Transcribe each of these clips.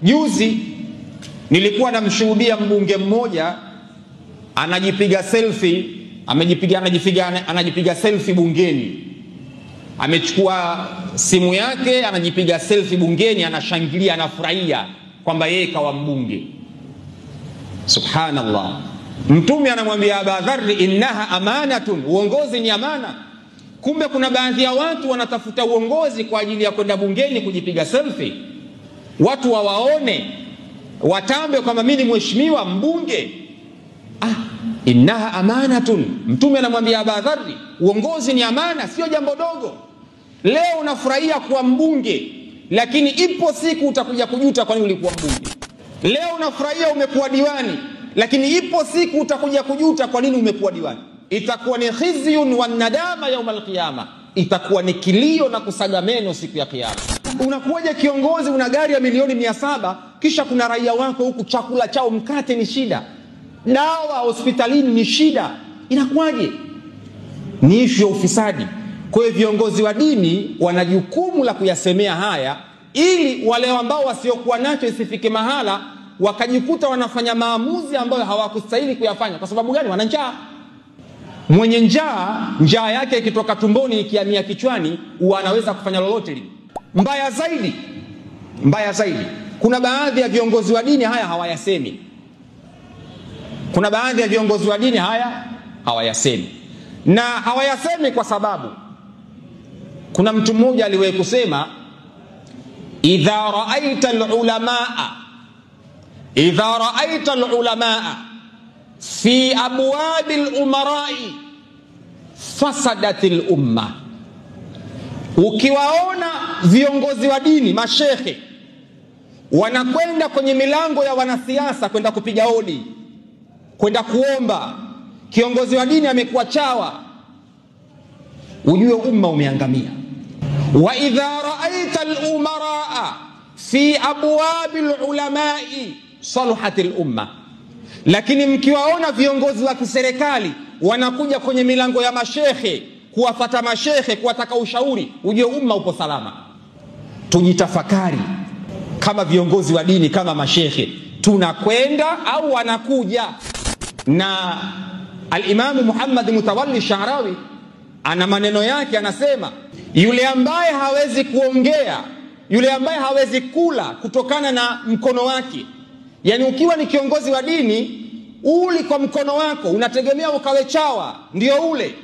Juzi nilikuwa namshuhudia mbunge mmoja anajipiga selfie, anajipiga selfie bungeni. Amechukua simu yake anajipiga selfie bungeni, anashangilia, anafurahia kwamba yeye kawa mbunge. Subhanallah. Mtume anamwambia Abu Dharr, innaha amanatun, uongozi ni amana. Kumbe kuna baadhi ya watu wanatafuta uongozi kwa ajili ya kwenda bungeni kujipiga selfie, watu wawaone, watambe kwamba mimi ni mheshimiwa mbunge. Innaha amanatun. Mtume anamwambia Abu Dharr, uongozi ni amana, sio jambo dogo. Leo unafurahia kuwa mbunge, lakini ipo siku utakuja kujuta kwa nini ulikuwa mbunge. Leo unafurahia umekuwa diwani, lakini ipo siku utakuja kujuta kwa nini umekuwa diwani. Itakuwa ni khizyun wa nadama yaum alqiyama, itakuwa ni kilio na kusaga meno siku ya kiyama. Unakuwaje kiongozi, una gari ya milioni 700, kisha kuna raia wako huku chakula chao mkate ni shida, dawa hospitalini ni shida? Inakuwaje? Ni ishu ya ufisadi. Kwa hiyo viongozi wa dini wana jukumu la kuyasemea haya, ili wale ambao wasiokuwa nacho isifike mahala wakajikuta wanafanya maamuzi ambayo hawakustahili kuyafanya. Kwa sababu gani? Wana njaa. Mwenye njaa yake ikitoka tumboni ikihamia kichwani, anaweza kufanya lolote lile. Mbaya zaidi, kuna baadhi ya viongozi wa dini haya hawayasemi. Na hawayasemi kwa sababu kuna mtu mmoja aliwahi kusema, idha ra'aita al-ulamaa fi abwab al-umara'i fasadatil umma. Ukiwaona viongozi wa dini, mashekhe, wanakwenda kwenye milango ya wanasiasa kwenda kupiga hodi, kwenda kuomba, kiongozi wa dini amekuwa chawa, ujue umma umeangamia. Wa idha ra'aita al-umaraa fi abwab al-ulama'i salahatil umma. Lakini mkiwaona viongozi wa kiserikali wanakuja kwenye milango ya mashekhe, kuwafata mashekhe, kuwataka ushauri, ujue umma upo salama. Tujitafakari kama viongozi wa dini, kama mashekhe, tunakwenda au wanakuja? Na al-Imam Muhammad Mutawalli Sha'rawi ana maneno yake, anasema yule ambaye hawezi kuongea, yule ambaye hawezi kula kutokana na mkono wake. Yani ukiwa ni kiongozi wa dini, uli kwa mkono wako, unategemea ukawe chawa ndio ule.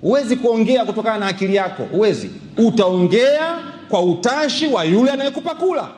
Huwezi kuongea kutokana na akili yako, huwezi. Utaongea kwa utashi wa yule anayekupa kula.